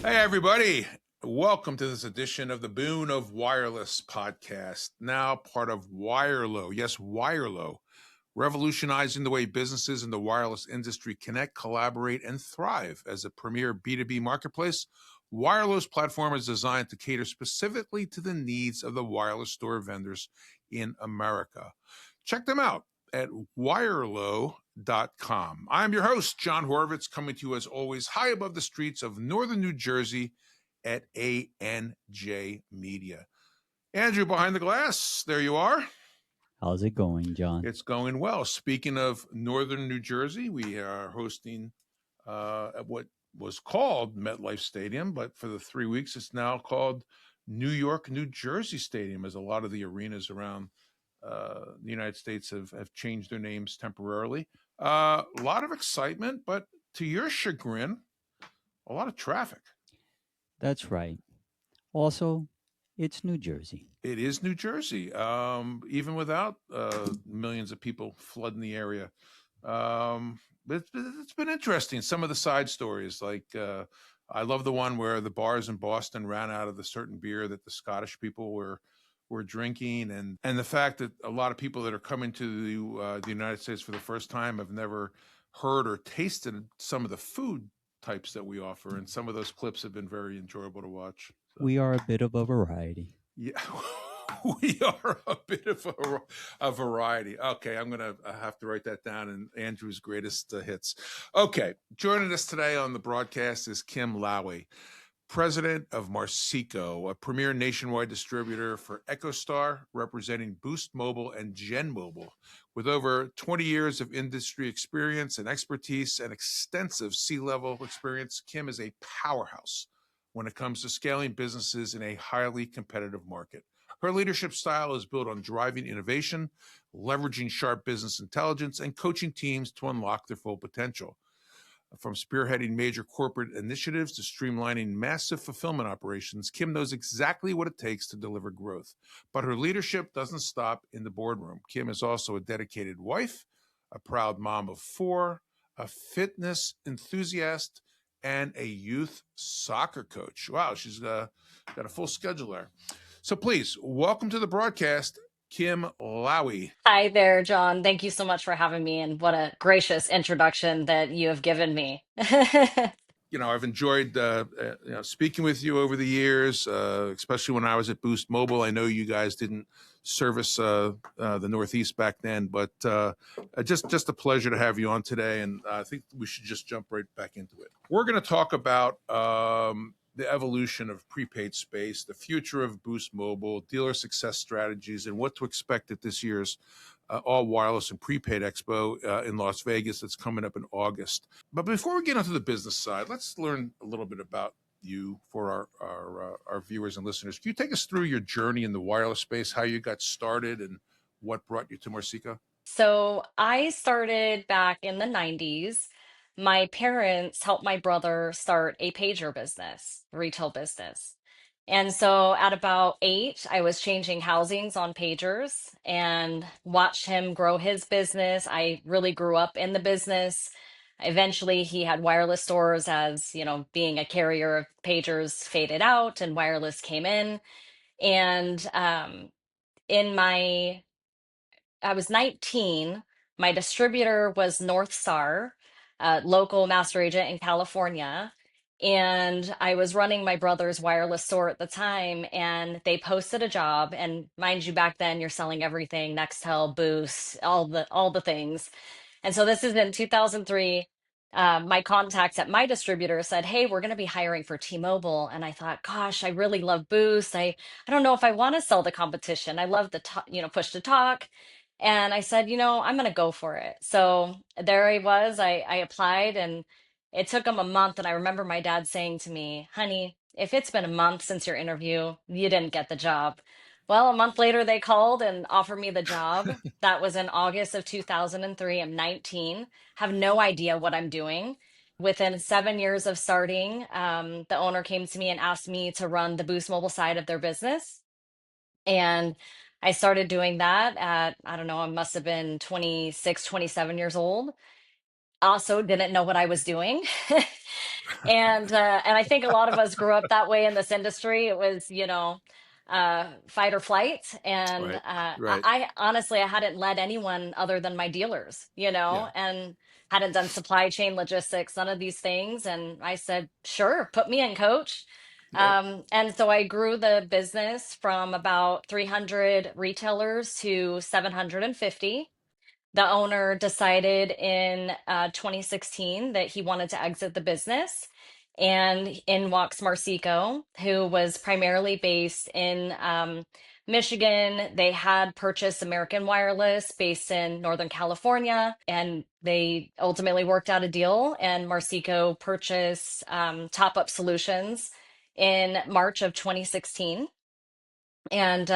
Hey, everybody. Welcome to this edition of the Boon of Wireless podcast, now part of Wirelo. Yes, Wirelo, revolutionizing the way businesses in the wireless industry connect, collaborate, and thrive. As a premier B2B marketplace, Wirelo's platform is designed to cater specifically to the needs of the wireless store vendors in America. Check them out at wirelo.com. I'm your host, John Horvitz, coming to you as always high above the streets of northern New Jersey at ANJ Media. Andrew, behind the glass, there you are. How's it going, John? It's going well. Speaking of northern New Jersey, we are hosting at what was called MetLife Stadium, but for the 3 weeks, it's now called New York, New Jersey Stadium, as a lot of the arenas around the United States have changed their names temporarily. A lot of excitement, but to your chagrin, a lot of traffic. That's right. Also, it's New Jersey. It is New Jersey, even without millions of people flooding the area. But it's been interesting. Some of the side stories, like I love the one where the bars in Boston ran out of the certain beer that the Scottish people were drinking, and the fact that a lot of people that are coming to the United States for the first time have never heard or tasted some of the food types that we offer, and some of those clips have been very enjoyable to watch. So. We are a bit of a variety. Yeah, we are a bit of a variety. Okay, I'm going to have to write that down in Andrew's greatest hits. Okay, joining us today on the broadcast is Kim Laue, president of Marseco, a premier nationwide distributor for EchoStar, representing Boost Mobile and Gen Mobile. With over 20 years of industry experience and expertise and extensive C-level experience, Kim is a powerhouse when it comes to scaling businesses in a highly competitive market. Her leadership style is built on driving innovation, leveraging sharp business intelligence, and coaching teams to unlock their full potential. From spearheading major corporate initiatives to streamlining massive fulfillment operations, Kim knows exactly what it takes to deliver growth. But her leadership doesn't stop in the boardroom. Kim is also a dedicated wife, a proud mom of 4, a fitness enthusiast, and a youth soccer coach. Wow, she's got a full schedule there. So please, welcome to the broadcast, Kim Laue. Hi there, John. Thank you so much for having me, and what a gracious introduction that you have given me. I've enjoyed speaking with you over the years, especially when I was at Boost Mobile. I know you guys didn't service the Northeast back then, but just a pleasure to have you on today. And I think we should just jump right back into it. We're going to talk about the evolution of prepaid space, the future of Boost Mobile, dealer success strategies, and what to expect at this year's All Wireless and Prepaid Expo in Las Vegas that's coming up in August. But before we get onto the business side, let's learn a little bit about you for our viewers and listeners. Can you take us through your journey in the wireless space, how you got started, and what brought you to Marseco? So I started back in the 90s. My parents helped my brother start a pager business, retail business. And so at about 8, I was changing housings on pagers and watched him grow his business. I really grew up in the business. Eventually, he had wireless stores as, being a carrier of pagers faded out and wireless came in. And in my I was 19. My distributor was North Star, a local master agent in California. And I was running my brother's wireless store at the time, and they posted a job. And mind you, back then you're selling everything, Nextel, Boost, all the things. And so this is in 2003. My contacts at my distributor said, "Hey, we're going to be hiring for T-Mobile." And I thought, gosh, I really love Boost. I don't know if I want to sell the competition. I love the push to talk. And I said, I'm going to go for it. So there I was. I applied, and it took them a month. And I remember my dad saying to me, "Honey, if it's been a month since your interview, you didn't get the job." Well, a month later, they called and offered me the job. That was in August of 2003. I'm 19, have no idea what I'm doing. Within 7 years of starting, the owner came to me and asked me to run the Boost Mobile side of their business. And I started doing that at, I don't know, I must have been 26, 27 years old. also didn't know what I was doing. And I think a lot of us grew up that way in this industry. It was, fight or flight. And Right. I, Right. I honestly, I hadn't led anyone other than my dealers, Yeah. and hadn't done supply chain logistics, none of these things. And I said, sure, put me in, coach. Yep. And so I grew the business from about 300 retailers to 750. The owner decided in 2016 that he wanted to exit the business. And in walks Marcico, who was primarily based in Michigan. They had purchased American Wireless based in Northern California, and they ultimately worked out a deal. And Marcico purchased Top Up Solutions in March of 2016. And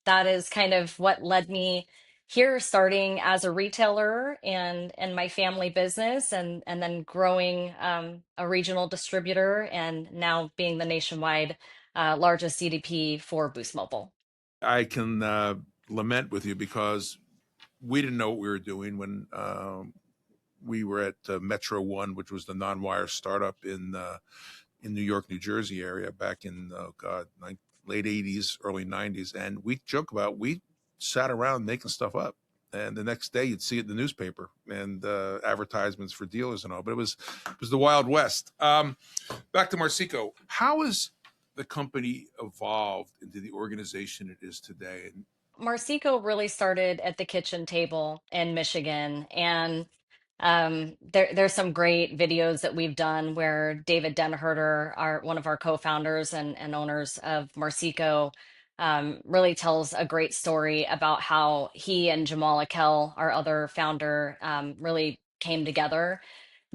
that is kind of what led me here, starting as a retailer and my family business, and then growing a regional distributor, and now being the nationwide largest CDP for Boost Mobile. I can lament with you because we didn't know what we were doing when we were at Metro One, which was the non-wire startup in New York, New Jersey area back in late '80s, early '90s, and we joke about we sat around making stuff up, and the next day you'd see it in the newspaper and advertisements for dealers and all. But it was the Wild West. Back to Marcico. How has the company evolved into the organization it is today? And Marcico really started at the kitchen table in Michigan, and there's some great videos that we've done where David Denherter, one of our co-founders and owners of Marcico, really tells a great story about how he and Jamal Akel, our other founder, really came together.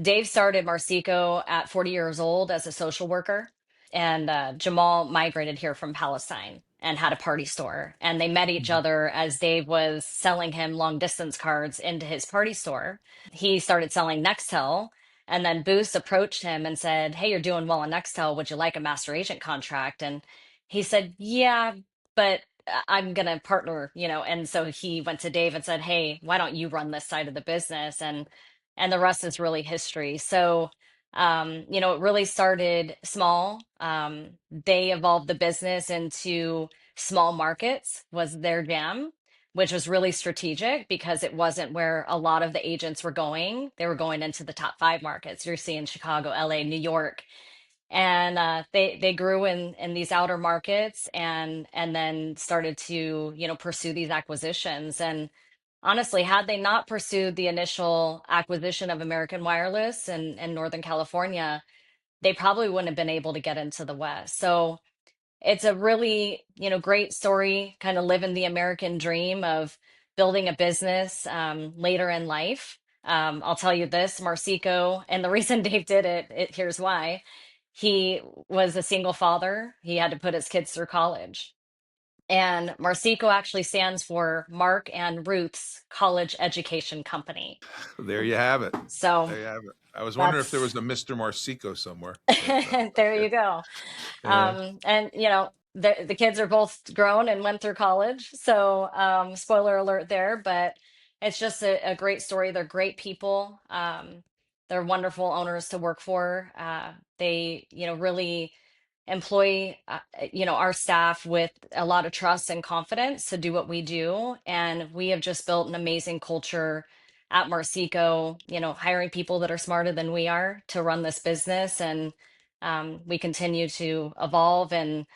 Dave started Marcico at 40 years old as a social worker, and Jamal migrated here from Palestine and had a party store. And they met each other as Dave was selling him long distance cards into his party store. He started selling Nextel, and then Boost approached him and said, "Hey, you're doing well on Nextel. Would you like a master agent contract?" And he said, "Yeah, but I'm gonna partner, And so he went to Dave and said, "Hey, why don't you run this side of the business?" And the rest is really history. So, it really started small. They evolved the business into small markets was their jam, which was really strategic because it wasn't where a lot of the agents were going. They were going into the top five markets. You're seeing Chicago, LA, New York, and they grew in these outer markets, and then started to pursue these acquisitions. And honestly, had they not pursued the initial acquisition of American Wireless in Northern California, they probably wouldn't have been able to get into the West. So it's a really, great story, kind of living the American dream of building a business later in life. I'll tell you this, Marcico, and the reason Dave did here's why. He was a single father. He had to put his kids through college. And Marcico actually stands for Mark and Ruth's College Education Company. there you have it. So There you have it. I was wondering if there that's was a Mr. Marcico somewhere, but there okay. you go. Yeah. And the kids are both grown and went through college. So spoiler alert there, but it's just a great story. They're great people. They're wonderful owners to work for. They, really employ our staff with a lot of trust and confidence to do what we do, and we have just built an amazing culture at Marcico, hiring people that are smarter than we are to run this business. And we continue to evolve and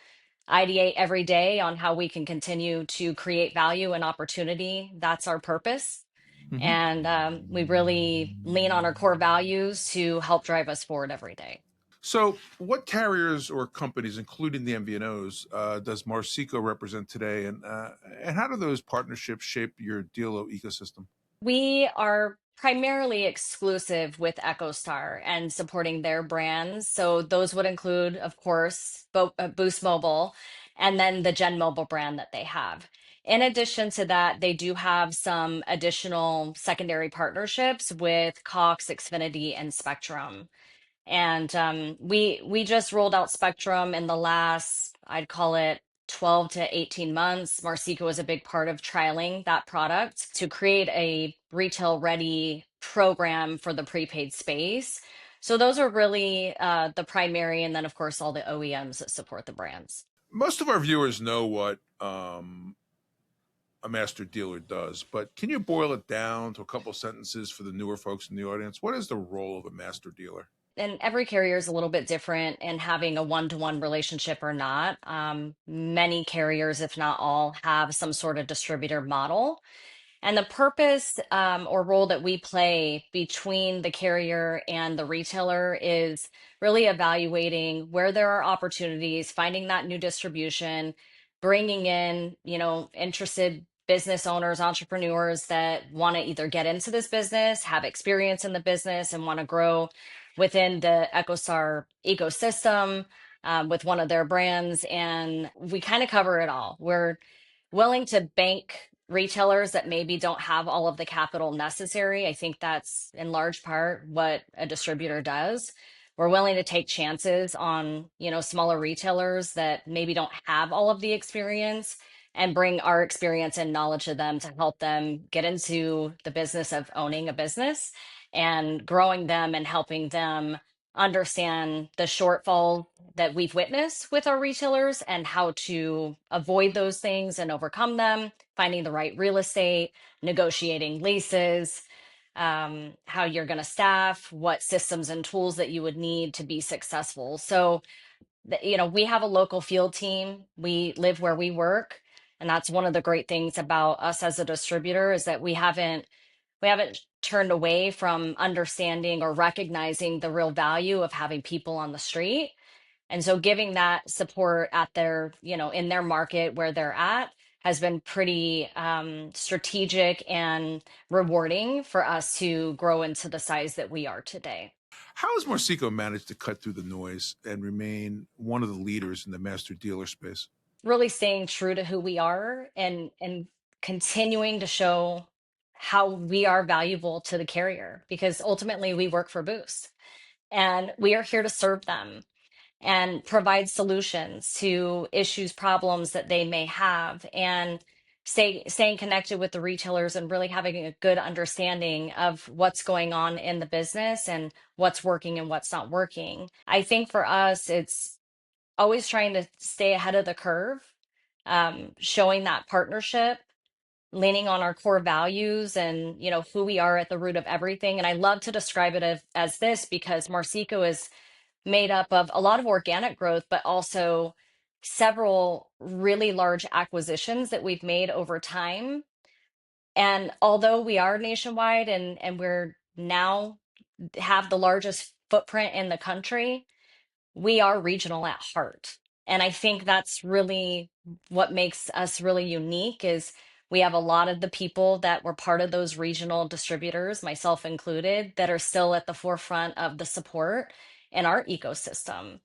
ideate every day on how we can continue to create value and opportunity. That's our purpose. Hmm. And we really lean on our core values to help drive us forward every day. So, what carriers or companies, including the MVNOs, does Marcico represent today, and how do those partnerships shape your dealer ecosystem? We are primarily exclusive with EchoStar and supporting their brands. So those would include, of course, Boost Mobile, and then the Gen Mobile brand that they have. In addition to that, they do have some additional secondary partnerships with Cox, Xfinity, and Spectrum. And we just rolled out Spectrum in the last, I'd call it 12 to 18 months. Marcico was a big part of trialing that product to create a retail ready program for the prepaid space. So those are really the primary, and then of course all the OEMs that support the brands. Most of our viewers know what a master dealer does, but can you boil it down to a couple sentences for the newer folks in the audience? What is the role of a master dealer? And every carrier is a little bit different in having a one-to-one relationship or not. Many carriers, if not all, have some sort of distributor model. And the purpose or role that we play between the carrier and the retailer is really evaluating where there are opportunities, finding that new distribution, bringing in, interested business owners, entrepreneurs that want to either get into this business, have experience in the business, and want to grow within the EchoStar ecosystem with one of their brands. And we kind of cover it all. We're willing to bank retailers that maybe don't have all of the capital necessary. I think that's in large part what a distributor does. We're willing to take chances on, smaller retailers that maybe don't have all of the experience and bring our experience and knowledge to them to help them get into the business of owning a business and growing them and helping them understand the shortfall that we've witnessed with our retailers and how to avoid those things and overcome them, finding the right real estate, negotiating leases, how you're going to staff, what systems and tools that you would need to be successful. So, we have a local field team. We live where we work. And that's one of the great things about us as a distributor is that we haven't turned away from understanding or recognizing the real value of having people on the street. And so giving that support at their, in their market where they're at has been pretty strategic and rewarding for us to grow into the size that we are today. How has Marsico managed to cut through the noise and remain one of the leaders in the master dealer space? Really staying true to who we are and continuing to show how we are valuable to the carrier because ultimately we work for Boost and we are here to serve them and provide solutions to issues, problems that they may have, and staying connected with the retailers and really having a good understanding of what's going on in the business and what's working and what's not working. I think for us, it's always trying to stay ahead of the curve, showing that partnership, leaning on our core values and who we are at the root of everything. And I love to describe it as this because Marsico is made up of a lot of organic growth, but also several really large acquisitions that we've made over time. And although we are nationwide and we're now have the largest footprint in the country, we are regional at heart. And I think that's really what makes us really unique is we have a lot of the people that were part of those regional distributors, myself included, that are still at the forefront of the support in our ecosystem.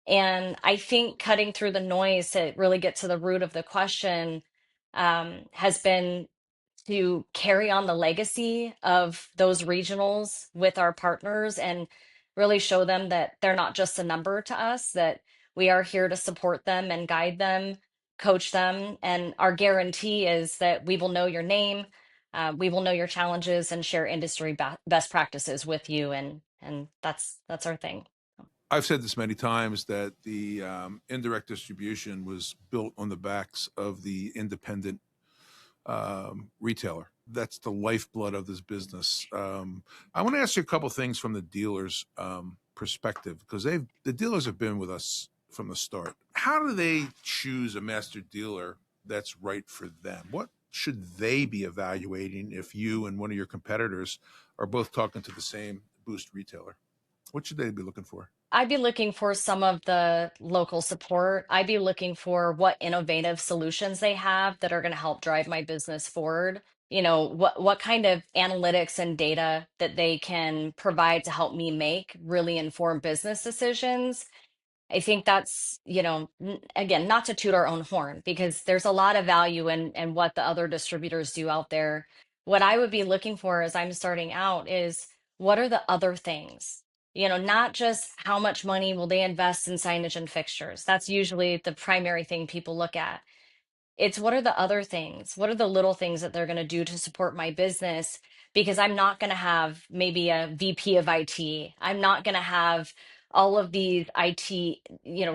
And I think cutting through the noise to really get to the root of the question has been to carry on the legacy of those regionals with our partners and really show them that they're not just a number to us, that we are here to support them and guide them, coach them. And our guarantee is that we will know your name, we will know your challenges and share industry best practices with you. And that's our thing. I've said this many times that the indirect distribution was built on the backs of the independent retailer. That's the lifeblood of this business. I want to ask you a couple things from the dealers' perspective because the dealers have been with us from the start. How do they choose a master dealer that's right for them? What should they be evaluating if you and one of your competitors are both talking to the same Boost retailer? What should they be looking for? I'd be looking for some of the local support. I'd be looking for what innovative solutions they have that are going to help drive my business forward. What kind of analytics and data that they can provide to help me make really informed business decisions. I think that's, again, not to toot our own horn because there's a lot of value in what the other distributors do out there. What I would be looking for as I'm starting out is what are the other things? Not just how much money will they invest in signage and fixtures. That's usually the primary thing people look at. It's what are the other things? What are the little things that they're going to do to support my business because I'm not going to have maybe a VP of IT. I'm not going to have all of these IT,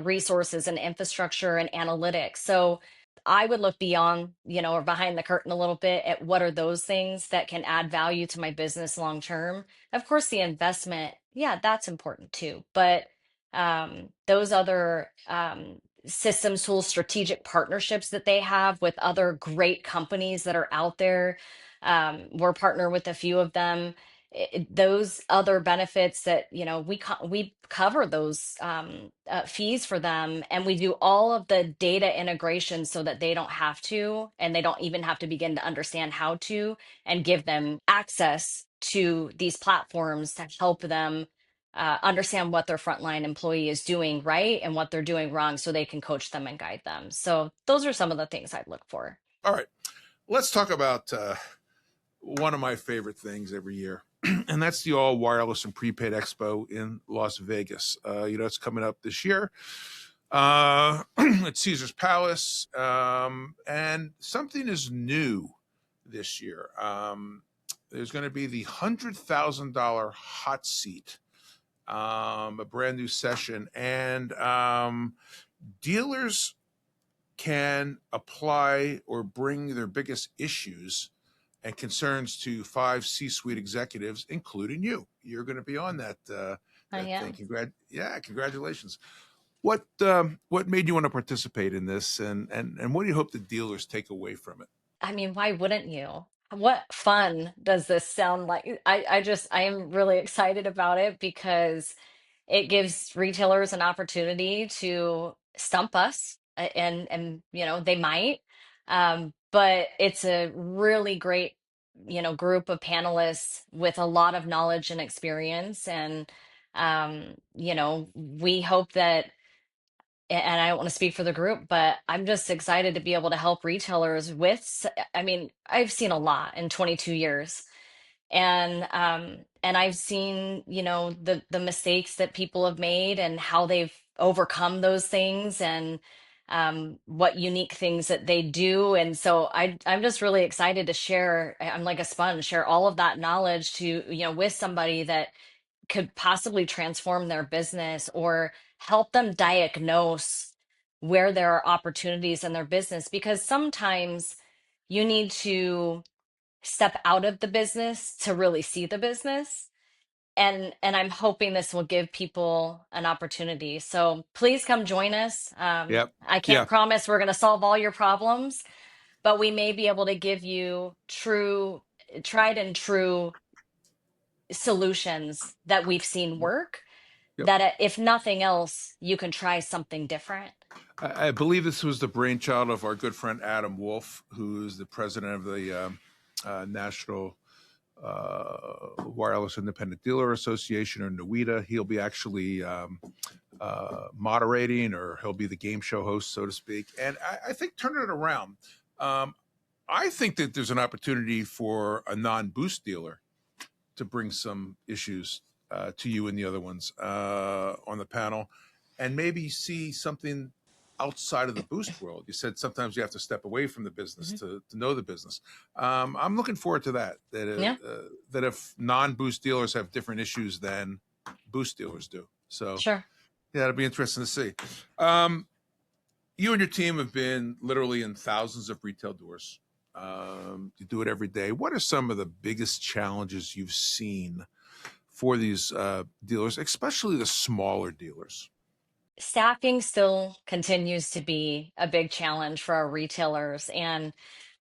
resources and infrastructure and analytics. So I would look beyond, or behind the curtain a little bit at what are those things that can add value to my business long term. Of course, the investment, yeah, that's important too. But those other systems, tools, strategic partnerships that they have with other great companies that are out there. We're partnered with a few of them. Those other benefits that we cover those fees for them, and we do all of the data integration so that they don't have to, and they don't even have to begin to understand how to, and give them access to these platforms to help them understand what their frontline employee is doing right and what they're doing wrong so they can coach them and guide them. So those are some of the things I'd look for. All right. Let's talk about one of my favorite things every year, and that's the All Wireless and Prepaid Expo in Las Vegas. It's coming up this year. At Caesar's Palace, and something is new this year. There's going to be the $100,000 hot seat, a brand new session, and dealers can apply or bring their biggest issues and concerns to 5 C-suite executives, including you. You're going to be on that thing. Congratulations. What made you want to participate in this, and what do you hope the dealers take away from it? I mean, why wouldn't you? What fun does this sound like? I am really excited about it because it gives retailers an opportunity to stump us, and they might. But it's a really great, group of panelists with a lot of knowledge and experience. And we hope that, and I don't want to speak for the group, but I'm just excited to be able to help retailers I mean, I've seen a lot in 22 years, and I've seen, the mistakes that people have made and how they've overcome those things, and what unique things that they do. And so I'm just really excited to share. I'm like a sponge, share all of that knowledge to, with somebody that could possibly transform their business or help them diagnose where there are opportunities in their business, because sometimes you need to step out of the business to really see the business. And I'm hoping this will give people an opportunity. So please come join us. Yep. I Yeah. can't promise we're going to solve all your problems, but we may be able to give you tried and true solutions that we've seen work, Yep. that if nothing else, you can try something different. I believe this was the brainchild of our good friend Adam Wolf, who's the president of the National Wireless Independent Dealer Association, or NWIDA. He'll be actually moderating, or he'll be the game show host, so to speak. And I think turning it around, I think that there's an opportunity for a non-Boost dealer to bring some issues to you and the other ones on the panel, and maybe see something outside of the Boost world. You said sometimes you have to step away from the business to know the business. I'm looking forward to that. That if non-Boost dealers have different issues than Boost dealers do. So Sure. Yeah, it'll be interesting to see. You and your team have been literally in thousands of retail doors. You do it every day. What are some of the biggest challenges you've seen for these dealers, especially the smaller dealers? Staffing still continues to be a big challenge for our retailers. And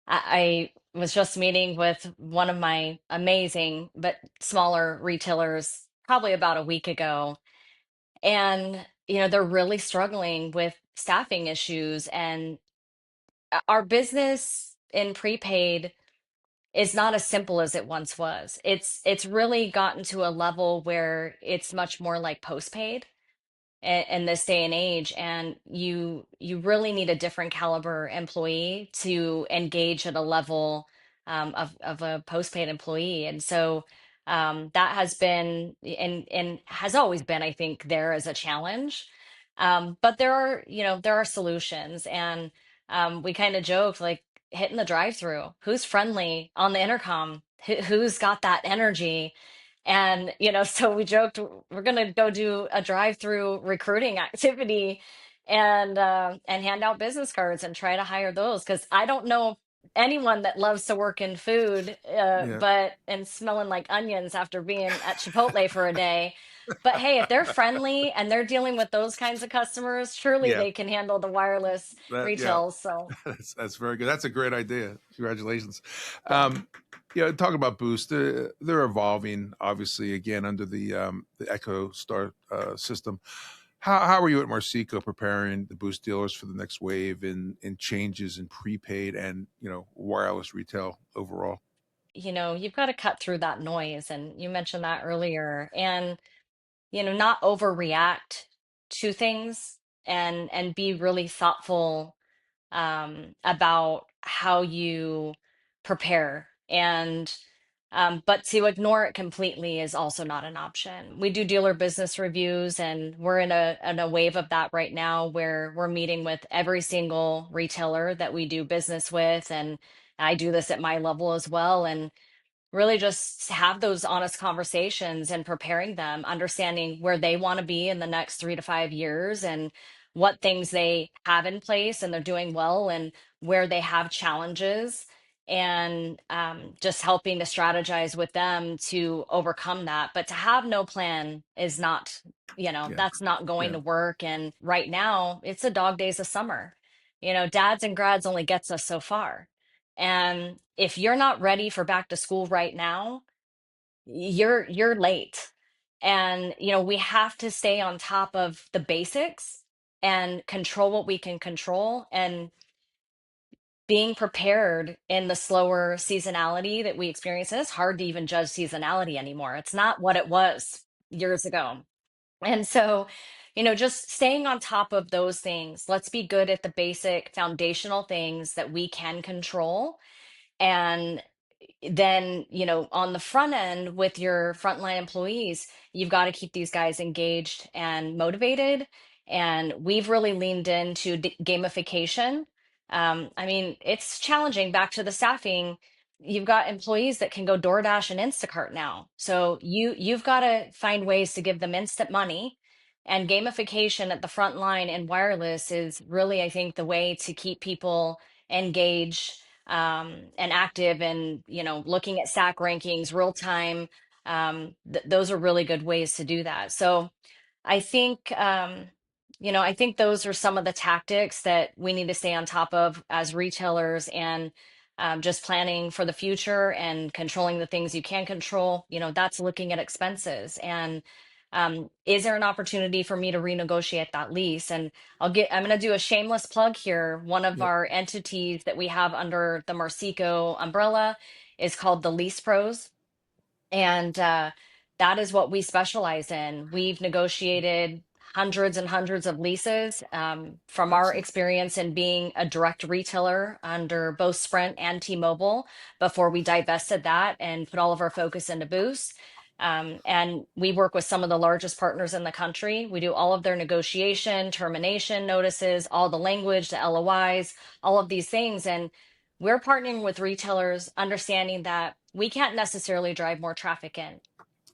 I was just meeting with one of my amazing but smaller retailers probably about a week ago. And, they're really struggling with staffing issues. And our business in prepaid is not as simple as it once was. It's really gotten to a level where it's much more like postpaid in this day and age, and you really need a different caliber employee to engage at a level of a postpaid employee. And so that has been, and has always been, I think, there as a challenge. But there are solutions. And we kind of joked, like, hitting the drive through, who's friendly on the intercom, who's got that energy? And, so we joked we're going to go do a drive-through recruiting activity and hand out business cards and try to hire those, because I don't know anyone that loves to work in food, Yeah. but and smelling like onions after being at Chipotle for a day. But hey, if they're friendly and they're dealing with those kinds of customers, surely Yeah. they can handle the wireless Yeah. retail. So That's very good. That's a great idea. Congratulations. yeah. Talking about Boost, they're evolving, obviously, again under the Echo Star system. How are you at Marseco preparing the Boost dealers for the next wave in changes in prepaid and wireless retail overall? You've got to cut through that noise, and you mentioned that earlier, and not overreact to things, and be really thoughtful about how you prepare. And but to ignore it completely is also not an option. We do dealer business reviews, and we're in a wave of that right now, where we're meeting with every single retailer that we do business with, and I do this at my level as well, and really just have those honest conversations and preparing them, understanding where they want to be in the next 3 to 5 years, and what things they have in place and they're doing well, and where they have challenges, and just helping to strategize with them to overcome that. But to have no plan is not, Yeah. that's not going Yeah. to work. And right now, it's the dog days of summer. Dads and grads only gets us so far. And if you're not ready for back to school right now, you're late. And we have to stay on top of the basics and control what we can control, and being prepared in the slower seasonality that we experience. And it's hard to even judge seasonality anymore. It's not what it was years ago. And so, just staying on top of those things. Let's be good at the basic foundational things that we can control. And then, on the front end with your frontline employees, you've got to keep these guys engaged and motivated. And we've really leaned into gamification. I mean, it's challenging. Back to the staffing, you've got employees that can go DoorDash and Instacart now. So you've got to find ways to give them instant money. And gamification at the front line in wireless is really, I think, the way to keep people engaged and active, and looking at SAC rankings real time. Those are really good ways to do that. So I think I think those are some of the tactics that we need to stay on top of as retailers, and just planning for the future and controlling the things you can control. That's looking at expenses, and is there an opportunity for me to renegotiate that lease? And I'm going to do a shameless plug here. One of Yep. our entities that we have under the Marseco umbrella is called the Lease Pros. And that is what we specialize in. We've negotiated hundreds and hundreds of leases, from our Excellent. experience in being a direct retailer under both Sprint and T-Mobile before we divested that and put all of our focus into Boost. And we work with some of the largest partners in the country. We do all of their negotiation, termination notices, all the language, the LOIs, all of these things. And we're partnering with retailers, understanding that we can't necessarily drive more traffic in,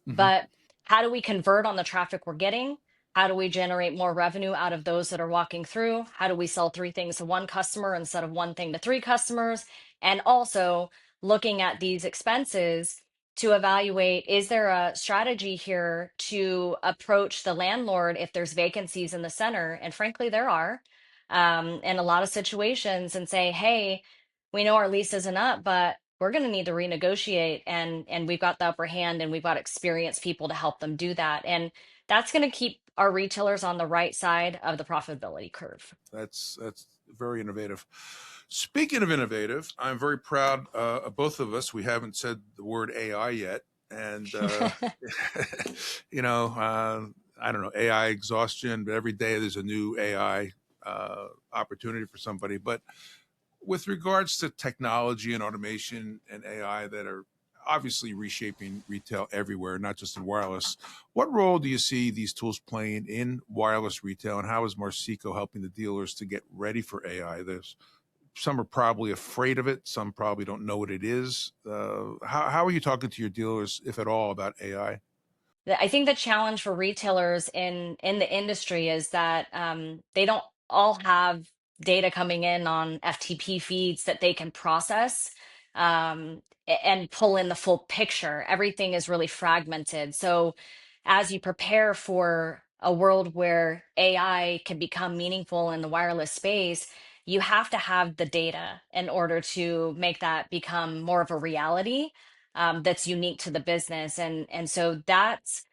Hmm. but how do we convert on the traffic we're getting? How do we generate more revenue out of those that are walking through? How do we sell three things to one customer instead of one thing to three customers? And also looking at these expenses to evaluate, is there a strategy here to approach the landlord if there's vacancies in the center? And frankly, there are, in a lot of situations, and say, hey, we know our lease isn't up, but we're going to need to renegotiate, and we've got the upper hand, and we've got experienced people to help them do that. And that's going to keep our retailers on the right side of the profitability curve. That's very innovative. Speaking of innovative, I'm very proud of both of us. We haven't said the word AI yet, and I don't know, AI exhaustion, but every day there's a new AI opportunity for somebody. But with regards to technology and automation and AI that are obviously reshaping retail everywhere, not just in wireless, what role do you see these tools playing in wireless retail, and how is Marseco helping the dealers to get ready for AI? There's some are probably afraid of it. Some probably don't know what it is. How are you talking to your dealers, if at all, about AI? I think the challenge for retailers in the industry is that they don't all have data coming in on FTP feeds that they can process and pull in the full picture. Everything is really fragmented. So as you prepare for a world where AI can become meaningful in the wireless space, you have to have the data in order to make that become more of a reality that's unique to the business. And so that's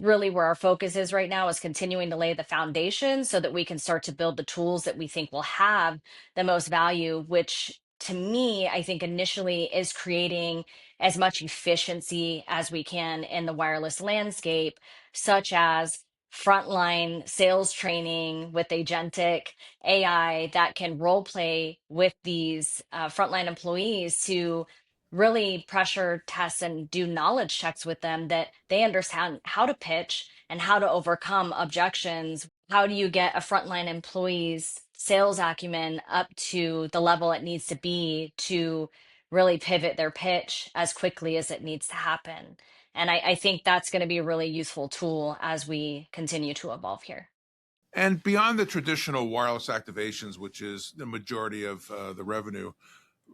really where our focus is right now, is continuing to lay the foundation so that we can start to build the tools that we think will have the most value, which to me, I think initially is creating as much efficiency as we can in the wireless landscape, such as frontline sales training with agentic AI that can role play with these frontline employees to really pressure test and do knowledge checks with them, that they understand how to pitch and how to overcome objections. How do you get a frontline employee's sales acumen up to the level it needs to be to really pivot their pitch as quickly as it needs to happen? And I think that's going to be a really useful tool as we continue to evolve here. And beyond the traditional wireless activations, which is the majority of the revenue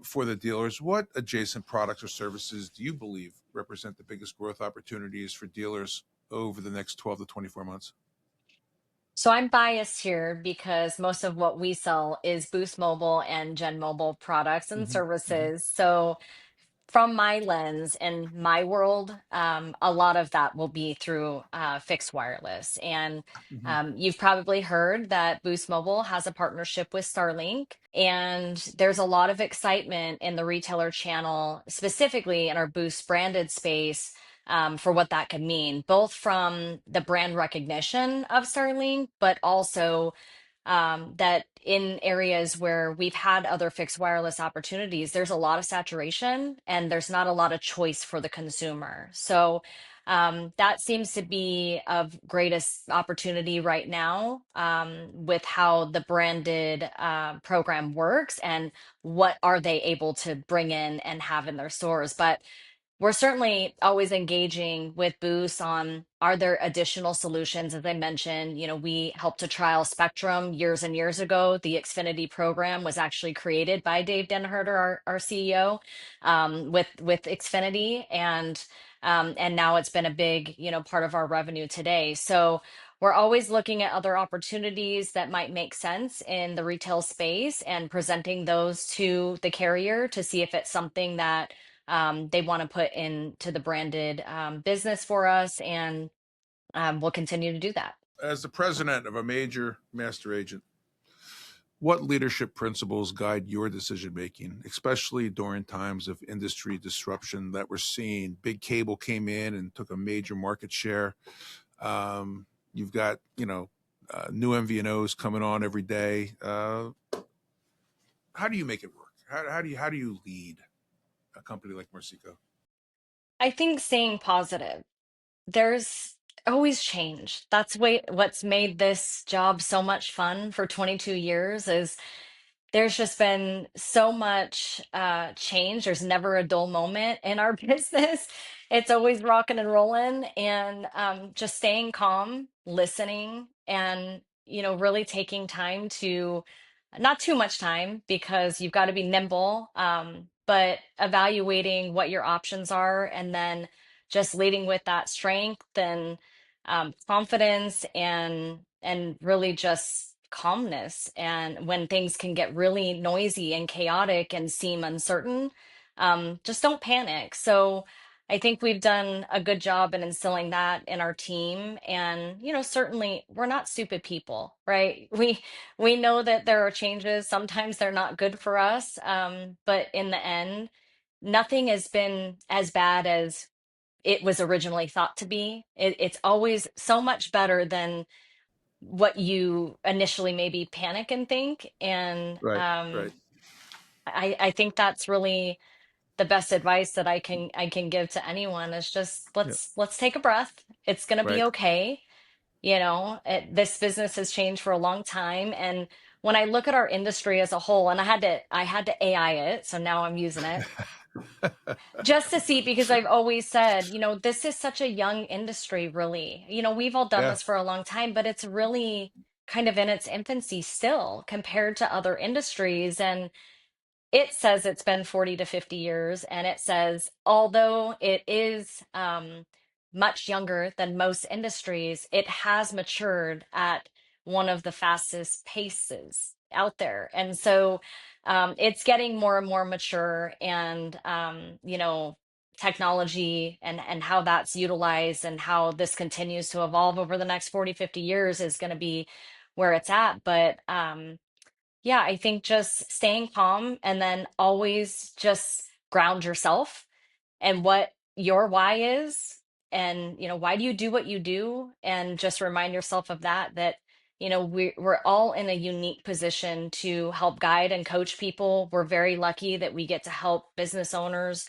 for the dealers, what adjacent products or services do you believe represent the biggest growth opportunities for dealers over the next 12 to 24 months? So I'm biased here because most of what we sell is Boost Mobile and Gen Mobile products and Hmm. Hmm. services. So from my lens and my world, a lot of that will be through fixed wireless. And Hmm. you've probably heard that Boost Mobile has a partnership with Starlink. And there's a lot of excitement in the retailer channel, specifically in our Boost branded space, for what that could mean, both from the brand recognition of Starlink, but also that in areas where we've had other fixed wireless opportunities, there's a lot of saturation and there's not a lot of choice for the consumer. So that seems to be of greatest opportunity right now, with how the branded program works and what are they able to bring in and have in their stores. But we're certainly always engaging with Boost on, are there additional solutions? As I mentioned, we helped to trial Spectrum years and years ago. The Xfinity program was actually created by Dave Denherter, our CEO, with Xfinity, and now it's been a big part of our revenue today. So we're always looking at other opportunities that might make sense in the retail space and presenting those to the carrier to see if it's something that they want to put into the branded business for us, and we'll continue to do that. As the president of a major master agent, what leadership principles guide your decision making, especially during times of industry disruption that we're seeing? Big cable came in and took a major market share. You've got, new MVNOs coming on every day. How do you make it work? How do you lead a company like Mercico? I think staying positive. There's always change. That's what's made this job so much fun for 22 years, is there's just been so much change. There's never a dull moment in our business. It's always rocking and rolling, and just staying calm, listening, and really taking time to, not too much time because you've got to be nimble, but evaluating what your options are, and then just leading with that strength and confidence, and really just calmness. And when things can get really noisy and chaotic and seem uncertain, just don't panic. So I think we've done a good job in instilling that in our team. And certainly we're not stupid people, right? We know that there are changes. Sometimes they're not good for us, but in the end, nothing has been as bad as it was originally thought to be. It's always so much better than what you initially maybe panic and think. And Right, right. I think that's really the best advice that I can give to anyone, is just Yeah, let's take a breath. It's gonna be right. okay. This business has changed for a long time, and when I look at our industry as a whole, and I had to AI it, so now I'm using it just to see, because I've always said, this is such a young industry, really. We've all done Yeah, this for a long time, but it's really kind of in its infancy still compared to other industries. And it says it's been 40 to 50 years, and it says, although it is much younger than most industries, it has matured at one of the fastest paces out there. And so it's getting more and more mature, and technology and how that's utilized and how this continues to evolve over the next 40, 50 years is going to be where it's at. But yeah, I think just staying calm and then always just ground yourself and what your why is. And, why do you do what you do? And just remind yourself of that, we're all in a unique position to help guide and coach people. We're very lucky that we get to help business owners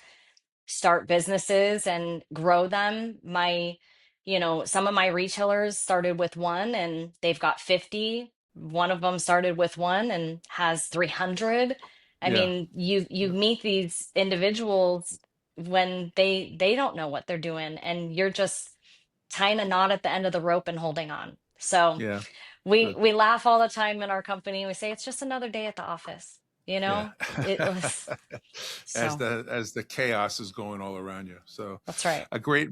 start businesses and grow them. Some of my retailers started with one and they've got 50. One of them started with one and has 300. I yeah, mean, you meet these individuals when they don't know what they're doing, and you're just tying a knot at the end of the rope and holding on. So yeah. we Good. we laugh all the time in our company. We say it's just another day at the office. Yeah. It was as so. the chaos is going all around you. So That's right. a great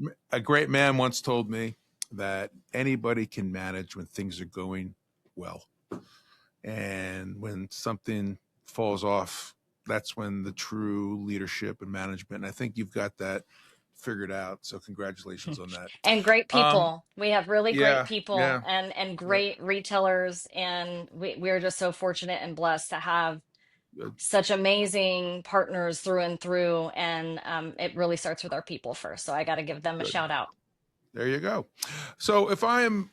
man once told me that anybody can manage when things are going well. And when something falls off, that's when the true leadership and management. And I think you've got that figured out. So congratulations on that. And great Um, people. We have really great yeah, people yeah, and yeah. great retailers, and we're just so fortunate and blessed to have Good, such amazing partners through and through. And it really starts with our people first. So I got to give them a good. shout out. There you go. So if I am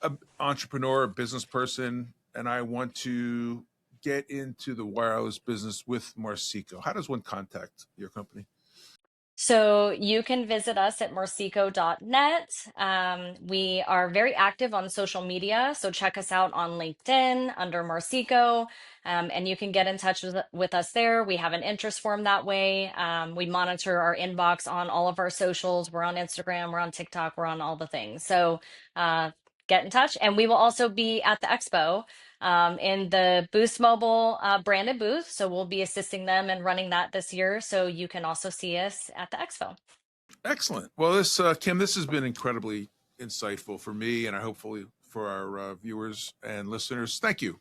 an entrepreneur, a business person, and I want to get into the wireless business with Marsico, how does one contact your company? So you can visit us at marsico.net. We are very active on social media, so check us out on LinkedIn under Marsico, and you can get in touch with us there. We have an interest form that way. We monitor our inbox on all of our socials. We're on Instagram, we're on TikTok, we're on all the things. So get in touch, and we will also be at the expo in the Boost Mobile branded booth. So we'll be assisting them and running that this year. So you can also see us at the expo. Excellent. Well, Kim, this has been incredibly insightful for me, and I hopefully for our viewers and listeners. Thank you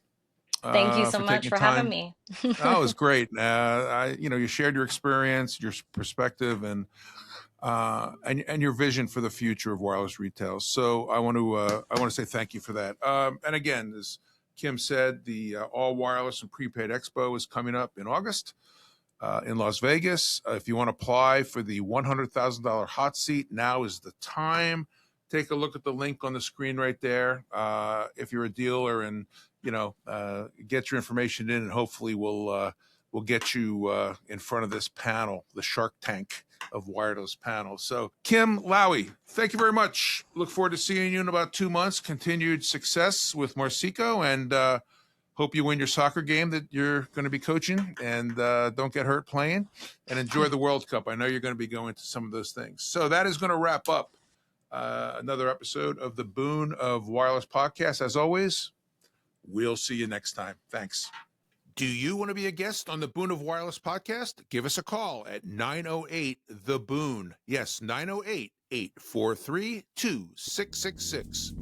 Thank you so for much taking for having time. me. That was great. You shared your experience, your perspective, and your vision for the future of wireless retail. So I want to say thank you for that. And again, as Kim said, the All Wireless and Prepaid Expo is coming up in August in Las Vegas. If you want to apply for the $100,000 hot seat, now is the time. Take a look at the link on the screen right there. If you're a dealer, and get your information in, and hopefully we'll get you in front of this panel, the Shark Tank of wireless panels. So, Kim Laue, thank you very much. Look forward to seeing you in about 2 months. Continued success with Marsico, and hope you win your soccer game that you're going to be coaching, and don't get hurt playing, and enjoy the World Cup. I know you're going to be going to some of those things. So that is going to wrap up another episode of the Boon of Wireless podcast. As always, we'll see you next time. Thanks. Do you want to be a guest on the Boon of Wireless podcast? Give us a call at 908 The Boon. Yes, 908 843 2666.